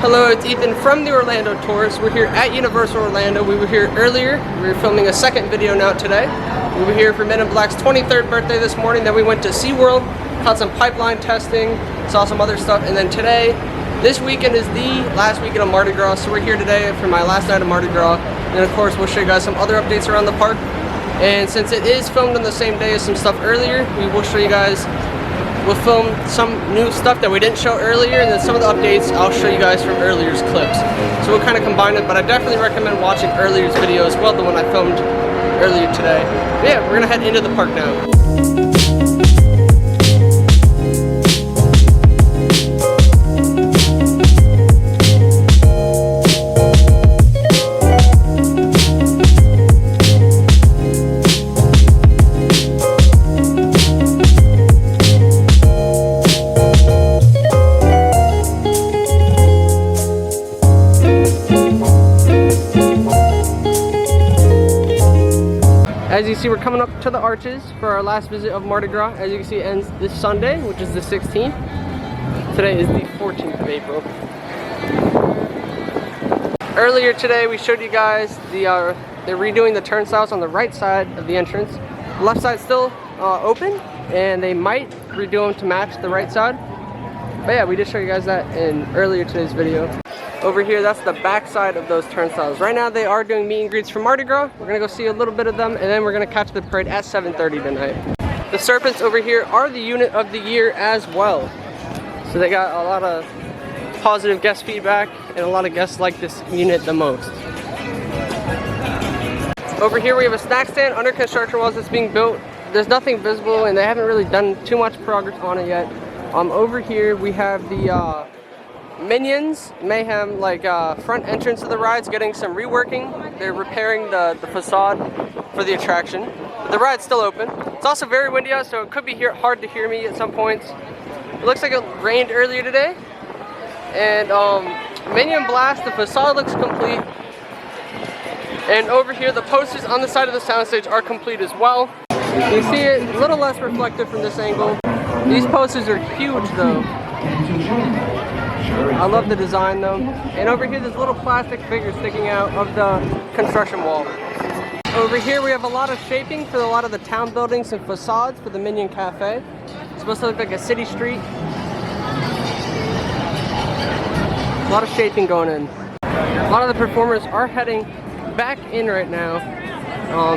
Hello, it's Ethan from the Orlando Tours. We're here at Universal Orlando. We were here earlier. We were filming a second video now today. We were here for Men in Black's 23rd birthday this morning. Then we went to SeaWorld, caught some pipeline testing, saw some other stuff. And then today, this weekend is the last weekend of Mardi Gras. So we're here today for my last night of Mardi Gras. And of course, we'll show you guys some other updates around the park. And since it is filmed on the same day as some stuff earlier, we will show you guys. We'll film some new stuff that we didn't show earlier, and then some of the updates I'll show you guys from earlier's clips. So we'll kind of combine it, but I definitely recommend watching earlier's video as well, the one I filmed earlier today. But yeah, we're gonna head into the park now. As you see, we're coming up to the arches for our last visit of Mardi Gras. As you can see, it ends this Sunday, which is the 16th. Today is the 14th of April. Earlier today, we showed you guys they're redoing the turnstiles on the right side of the entrance. The left side's still open, and they might redo them to match the right side. But yeah, we did show you guys that in earlier today's video. Over here, that's the back side of those turnstiles. Right now, they are doing meet and greets for Mardi Gras. We're gonna go see a little bit of them, and then we're gonna catch the parade at 7:30 tonight. The Serpents over here are the unit of the year as well. So they got a lot of positive guest feedback, and a lot of guests like this unit the most. Over here, we have a snack stand under construction while it's being built. There's nothing visible, and they haven't really done too much progress on it yet. Over here, we have the Minions Mayhem front entrance of the ride's getting some reworking. They're repairing the facade for the attraction. But the ride's still open. It's also very windy out, so it could be hard to hear me at some points. It looks like it rained earlier today. And Minion Blast, the facade looks complete. And over here, the posters on the side of the soundstage are complete as well. You see it a little less reflective from this angle. These posters are huge though. I love the design though. And over here, there's little plastic figures sticking out of the construction wall. Over here, we have a lot of shaping for a lot of the town buildings and facades for the Minion Cafe. It's supposed to look like a city street. A lot of shaping going in. A lot of the performers are heading back in right now.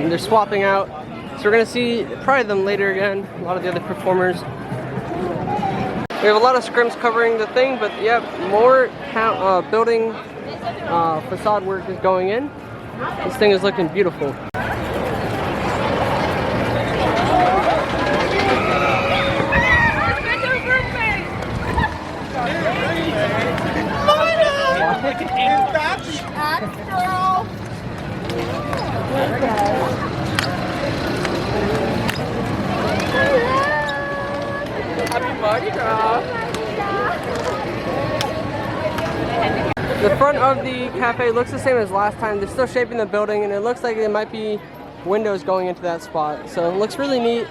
They're swapping out. So we're gonna see probably them later again. A lot of the other performers. We have a lot of scrims covering the thing, but yeah, more building facade work is going in. This thing is looking beautiful. Happy Mardi Gras! The front of the cafe looks the same as last time. They're still shaping the building, and it looks like there might be windows going into that spot. So it looks really neat.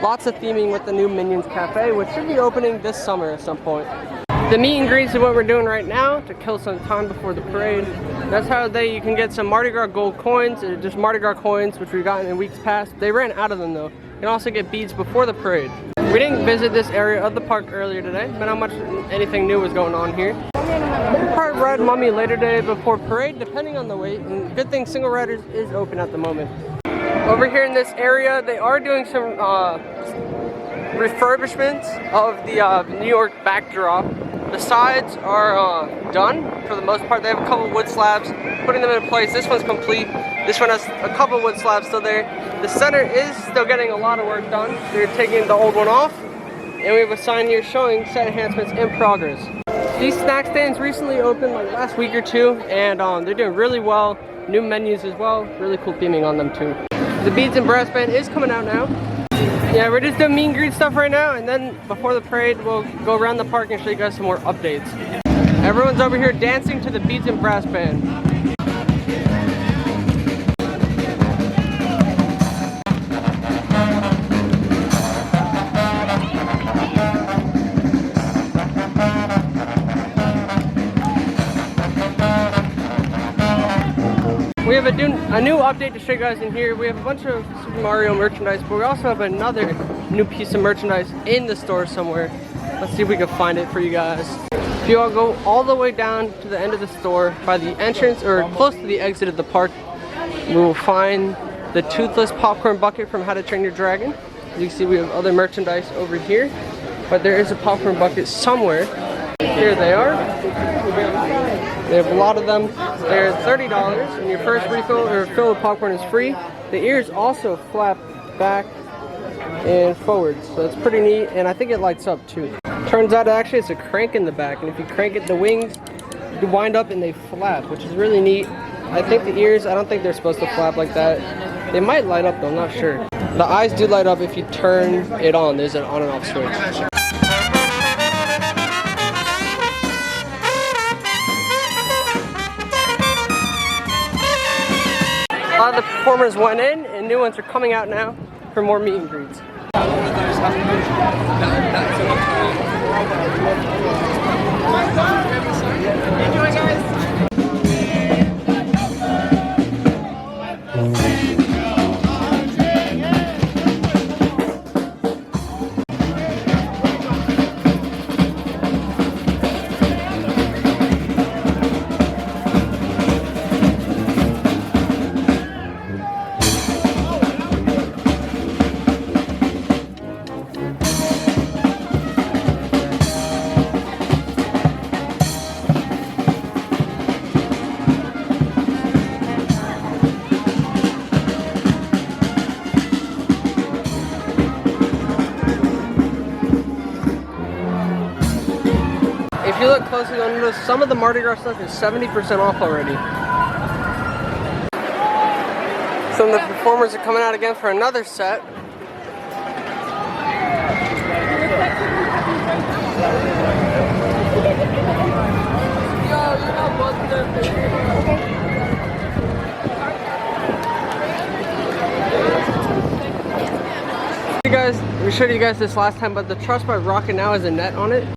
Lots of theming with the new Minions Cafe, which should be opening this summer at some point. The meet and greets is what we're doing right now to kill some time before the parade. That's how you can get some Mardi Gras gold coins, or just Mardi Gras coins, which we've gotten in weeks past. They ran out of them though. You can also get beads before the parade. We didn't visit this area of the park earlier today, but not much anything new was going on here. We'll probably ride Mummy later today before parade, depending on the wait. And good thing Single Riders is open at the moment. Over here in this area, they are doing some refurbishments of the New York backdrop. The sides are done for the most part. They have a couple wood slabs, putting them in place. This one's complete. This one has a couple wood slabs still there. The center is still getting a lot of work done. They're taking the old one off, and we have a sign here showing set enhancements in progress. These snack stands recently opened like last week or two, and they're doing really well. New menus as well. Really cool theming on them too. The Beads and Brass Band is coming out now. Yeah, we're just doing meet and greet stuff right now, and then before the parade, we'll go around the park and show you guys some more updates. Everyone's over here dancing to the Beads and Brass Band. have a new update to show you guys in here. We have a bunch of Super Mario merchandise, but we also have another new piece of merchandise in the store somewhere. Let's see if we can find it for you guys. If you all go all the way down to the end of the store by the entrance or close to the exit of the park, we will find the toothless popcorn bucket from How to Train Your Dragon. As you can see, we have other merchandise over here, but there is a popcorn bucket somewhere. Here they are. They have a lot of them. They're $30, and your first refill or fill of popcorn is free. The ears also flap back and forwards, so it's pretty neat, and I think it lights up too. Turns out actually it's a crank in the back, and if you crank it, the wings you wind up and they flap, which is really neat. I think the ears, I don't think they're supposed to flap like that. They might light up though, I'm not sure. The eyes do light up if you turn it on. There's an on and off switch. A lot of the performers went in, and new ones are coming out now for more meet and greets. Enjoy, guys. If you look closely, you'll notice some of the Mardi Gras stuff is 70% off already. Some of the performers are coming out again for another set. We showed you guys this last time, but the truss by Rocket now has a net on it.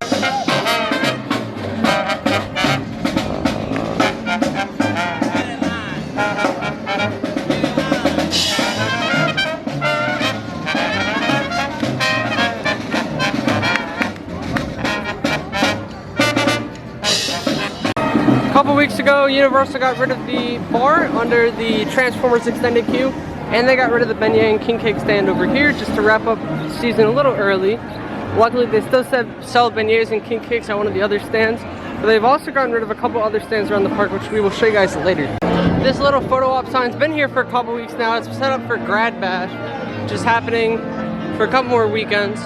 A couple weeks ago, Universal got rid of the bar under the Transformers extended queue, and they got rid of the beignet and king cake stand over here just to wrap up the season a little early. Luckily, they still sell beignets and king cakes at one of the other stands, but they've also gotten rid of a couple other stands around the park, which we will show you guys later. This little photo op sign's been here for a couple weeks now. It's set up for Grad Bash, which is happening for a couple more weekends.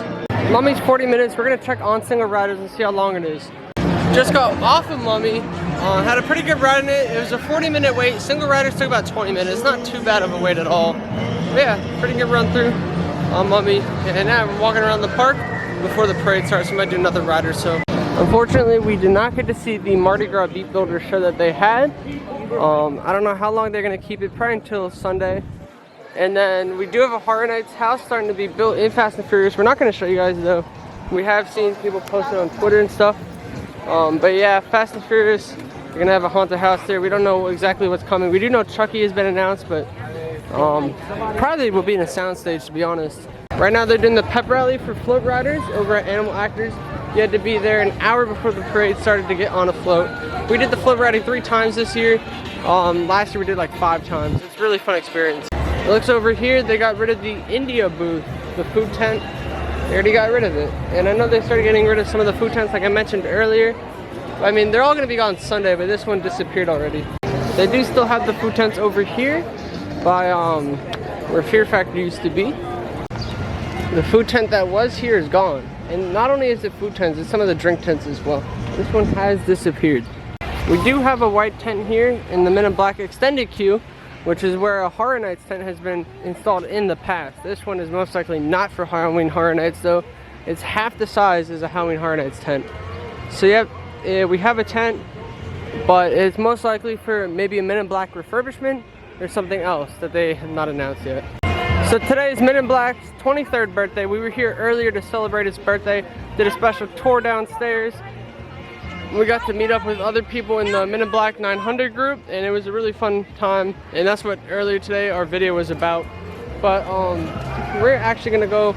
Mummy's 40 minutes. We're gonna check on single riders and see how long it is. Just got off of Mummy, had a pretty good ride in it. It was a 40-minute wait. Single riders took about 20 minutes. Not too bad of a wait at all. But yeah, pretty good run through on Mummy. And now we're walking around the park before the parade starts. We might do another ride or so. Unfortunately, we did not get to see the Mardi Gras Beat Builder show that they had. I don't know how long they're gonna keep it, probably until Sunday. And then we do have a Horror Nights house starting to be built in Fast and Furious. We're not gonna show you guys though. We have seen people post it on Twitter and stuff. But yeah, Fast and Furious, we're gonna have a haunted house there. We don't know exactly what's coming. We do know Chucky has been announced, but probably will be in a soundstage, to be honest. Right now they're doing the pep rally for float riders over at Animal Actors. You had to be there an hour before the parade started to get on a float. We did the float rally 3 times this year. Last year we did like 5 times. It's a really fun experience. It looks over here, they got rid of the India booth, the food tent. They already got rid of it. And I know they started getting rid of some of the food tents like I mentioned earlier. I mean, they're all gonna be gone Sunday, but this one disappeared already. They do still have the food tents over here by where Fear Factor used to be. The food tent that was here is gone. And not only is it food tents, it's some of the drink tents as well. This one has disappeared. We do have a white tent here in the Men in Black extended queue, which is where a Horror Nights tent has been installed in the past. This one is most likely not for Halloween Horror Nights though. It's half the size as a Halloween Horror Nights tent. So yeah, we have a tent, but it's most likely for maybe a Men in Black refurbishment or something else that they have not announced yet. So today is Men in Black's 23rd birthday. We were here earlier to celebrate his birthday, did a special tour downstairs. we got to meet up with other people in the Men in Black 900 group, and it was a really fun time. And that's what earlier today our video was about. But we're actually gonna go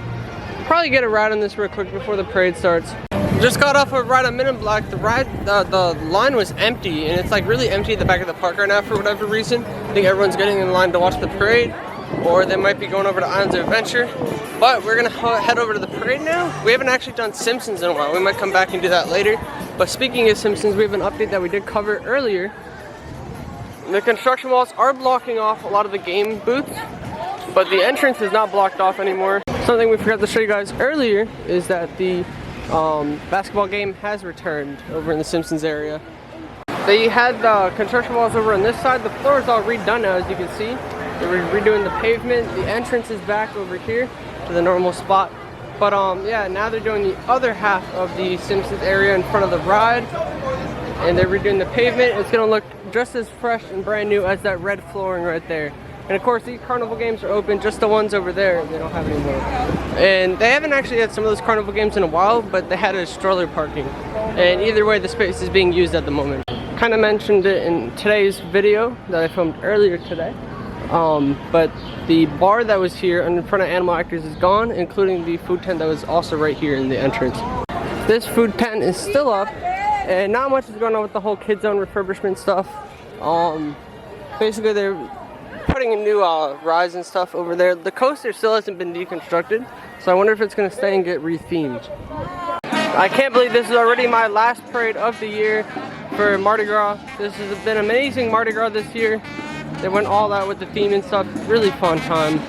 probably get a ride on this real quick before the parade starts. Just got off a ride on Men in Black. The line was empty, and it's like really empty at the back of the park right now for whatever reason. I think everyone's getting in line to watch the parade, or they might be going over to Islands of Adventure. But we're gonna head over to the parade now. We haven't actually done Simpsons in a while. We might come back and do that later. But speaking of Simpsons, we have an update that we did cover earlier. The construction walls are blocking off a lot of the game booths, but the entrance is not blocked off anymore. Something we forgot to show you guys earlier is that the basketball game has returned over in the Simpsons area. They had the construction walls over on this side. The floor is all redone now, as you can see. They're redoing the pavement. The entrance is back over here to the normal spot. But yeah, now they're doing the other half of the Simpsons area in front of the ride, and they're redoing the pavement. It's gonna look just as fresh and brand new as that red flooring right there. And of course, these carnival games are open, just the ones over there, they don't have any more. And they haven't actually had some of those carnival games in a while, but they had a stroller parking. And either way, the space is being used at the moment. Kind of mentioned it in today's video that I filmed earlier today. But the bar that was here in front of Animal Actors is gone, including the food tent that was also right here in the entrance. This food tent is still up, and not much is going on with the whole Kid Zone refurbishment stuff. Basically, they're putting in new rides and stuff over there. The coaster still hasn't been deconstructed, so I wonder if it's going to stay and get rethemed. I can't believe this is already my last parade of the year for Mardi Gras. This has been an amazing Mardi Gras this year. They went all out with the theme and stuff. Really fun time.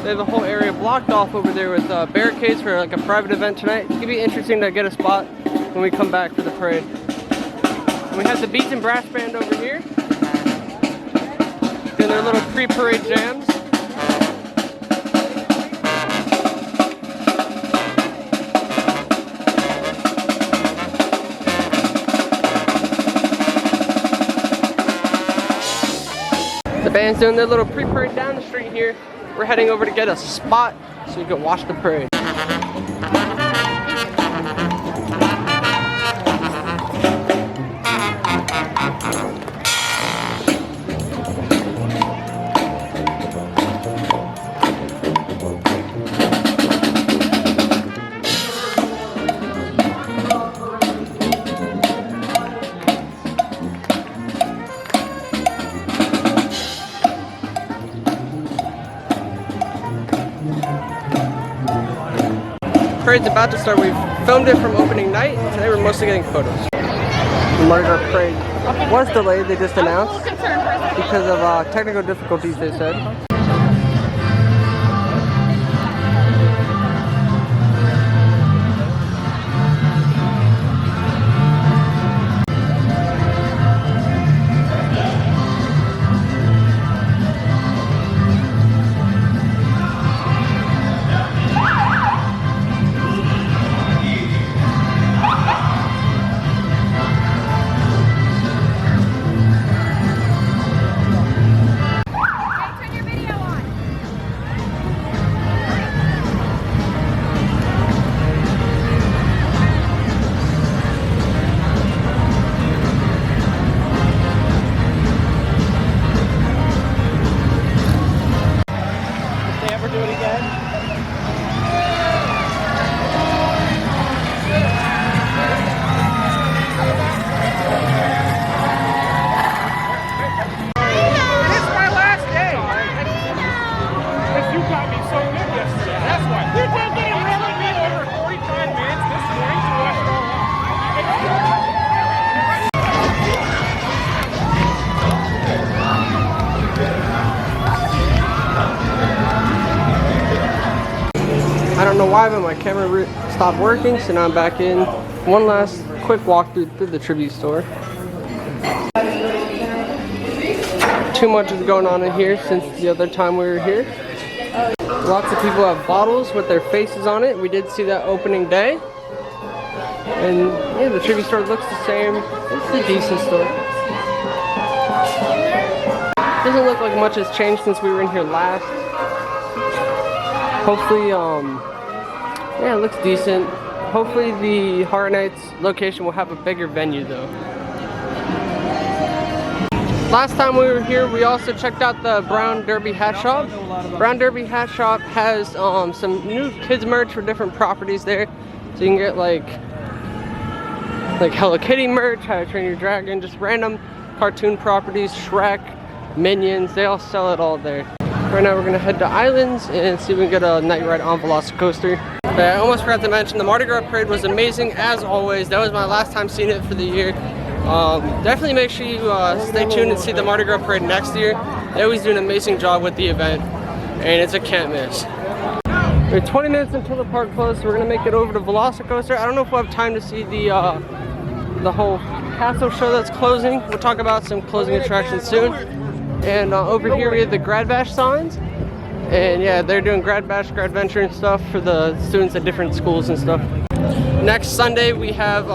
They have the whole area blocked off over there with barricades for like a private event tonight. It could be interesting to get a spot when we come back for the parade. And we have the Beats and Brass Band over here doing their little pre-parade jams. The band's doing their little pre-parade down the street here. We're heading over to get a spot so we can watch the parade. Parade's about to start. We've filmed it from opening night. Today we're mostly getting photos. The Mardi Gras parade was delayed, they just announced, because of technical difficulties, they said. I don't know why, but my camera stopped working, so now I'm back in. One last quick walkthrough through the tribute store. Too much is going on in here since the other time we were here. Lots of people have bottles with their faces on it. We did see that opening day. And yeah, the tribute store looks the same. It's a decent store. Doesn't look like much has changed since we were in here last. Hopefully, yeah, it looks decent. Hopefully the Horror Nights location will have a bigger venue though. Last time we were here, we also checked out the Brown Derby Hat Shop. Brown Derby Hat Shop has some new kids merch for different properties there. So you can get like Hello Kitty merch, How to Train Your Dragon, just random cartoon properties, Shrek, Minions, they all sell it all there. Right now we're gonna head to Islands and see if we can get a night ride on Velocicoaster. But I almost forgot to mention, the Mardi Gras parade was amazing as always. That was my last time seeing it for the year. Definitely make sure you stay tuned and see the Mardi Gras parade next year. They always do an amazing job with the event, and it's a can't miss. We're 20 minutes until the park closes, so we're gonna make it over to Velocicoaster. I don't know if we'll have time to see the whole castle show that's closing. We'll talk about some closing attractions soon. And over here we have the Grad Bash signs. And yeah, they're doing Grad Bash, Grad Venture and stuff for the students at different schools and stuff. Next Sunday we have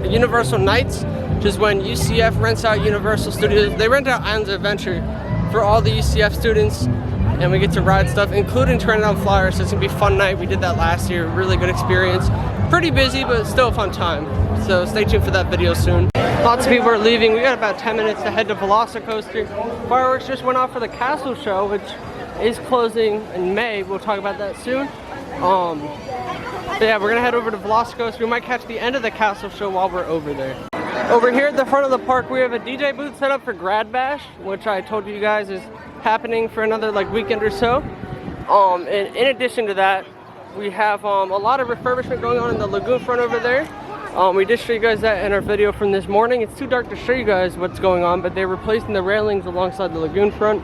Universal Nights, which is when UCF rents out Universal Studios. They rent out Islands of Adventure for all the UCF students, and we get to ride stuff, including turning on flyers. So it's gonna be a fun night. We did that last year, really good experience. Pretty busy, but still a fun time. So stay tuned for that video soon. Lots of people are leaving. We got about 10 minutes to head to Velocicoaster. Fireworks just went off for the castle show, which is closing in May. We'll talk about that soon. But yeah, we're gonna head over to Velocicoaster. We might catch the end of the castle show while we're over there. Over here at the front of the park, we have a DJ booth set up for Grad Bash, which I told you guys is happening for another weekend or so. And in addition to that, we have a lot of refurbishment going on in the lagoon front over there. We did show you guys that in our video from this morning. It's too dark to show you guys what's going on, but they're replacing the railings alongside the lagoon front,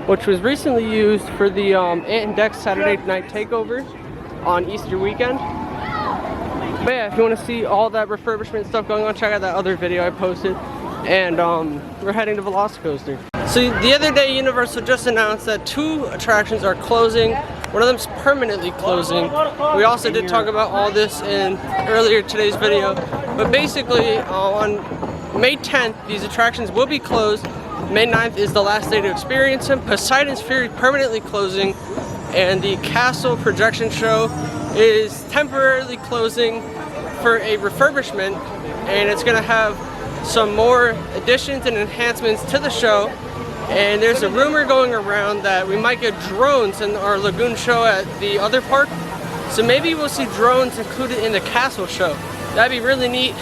which was recently used for the Ant and Dex Saturday Night Takeover on Easter weekend. But yeah, if you want to see all that refurbishment stuff going on, check out that other video I posted. And we're heading to Velocicoaster. So the other day, Universal just announced that 2 attractions are closing. One of them's permanently closing. We also did talk about all this in earlier today's video. But basically, on May 10th, these attractions will be closed. May 9th is the last day to experience them. Poseidon's Fury permanently closing. And the Castle Projection Show is temporarily closing for a refurbishment. And it's gonna have some more additions and enhancements to the show. And there's a rumor going around that we might get drones in our lagoon show at the other park. So maybe we'll see drones included in the castle show. That'd be really neat.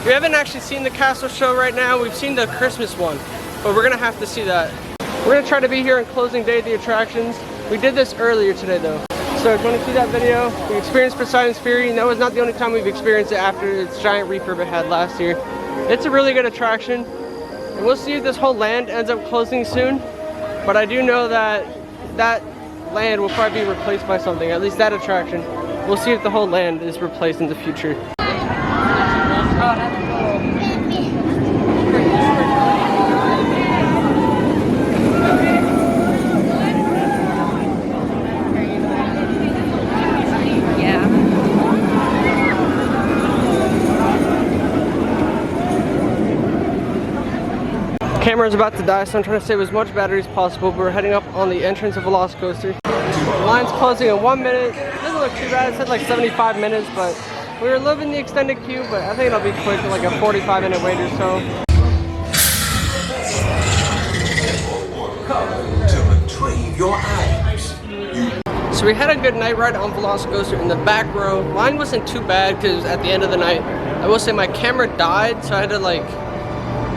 We haven't actually seen the castle show right now. We've seen the Christmas one, but we're gonna have to see that. We're gonna try to be here on closing day of the attractions. We did this earlier today though. So if you want to see that video, we experienced Poseidon's Fury, and that was not the only time we've experienced it after its giant refurb it had last year. It's a really good attraction. And we'll see if this whole land ends up closing soon, but I do know that that land will probably be replaced by something, at least that attraction. We'll see if the whole land is replaced in the future. Camera's about to die, so I'm trying to save as much battery as possible, but we're heading up on the entrance of Velocicoaster. The line's closing in 1 minute. It doesn't look too bad. It said 75 minutes, but we were living the extended queue, but I think it'll be quick, a 45-minute wait or so. To retrieve your items. So we had a good night ride on Velocicoaster in the back row. Line wasn't too bad because at the end of the night, I will say my camera died, so I had to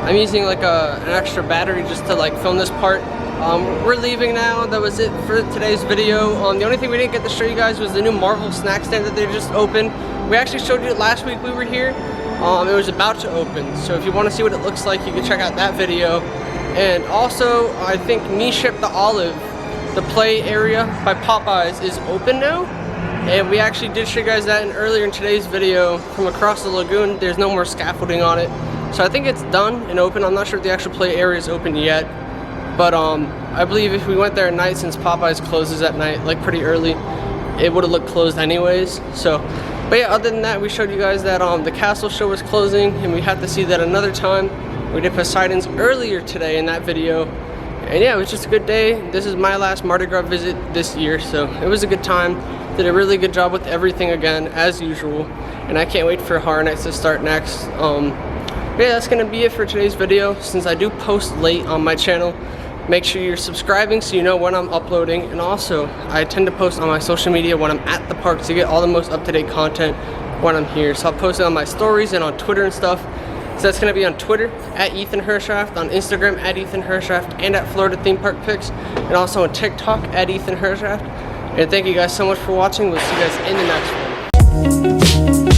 I'm using an extra battery just to film this part. We're leaving now. That was it for today's video. The only thing we didn't get to show you guys was the new Marvel snack stand that they just opened. We actually showed you it last week we were here. It was about to open. So if you want to see what it looks like, you can check out that video. And also, I think Me Ship the Olive, the play area by Popeyes, is open now. And we actually did show you guys that earlier in today's video from across the lagoon. There's no more scaffolding on it. So I think it's done and open. I'm not sure if the actual play area is open yet. But I believe if we went there at night, since Popeyes closes at night, pretty early, it would have looked closed anyways. So, but yeah, other than that, we showed you guys that the castle show was closing, and we had to see that another time. We did Poseidon's earlier today in that video. And yeah, it was just a good day. This is my last Mardi Gras visit this year, so it was a good time. Did a really good job with everything again, as usual. And I can't wait for Horror Nights to start next. But yeah, that's gonna be it for today's video. Since I do post late on my channel, make sure you're subscribing so you know when I'm uploading. And also, I tend to post on my social media when I'm at the park to get all the most up-to-date content when I'm here. So I'll post it on my stories and on Twitter and stuff. So that's gonna be on Twitter at Ethan Hershaft, on Instagram at Ethan Hershaft, and at Florida Theme Park Pics, and also on TikTok at Ethan Hershaft. And thank you guys so much for watching. We'll see you guys in the next one.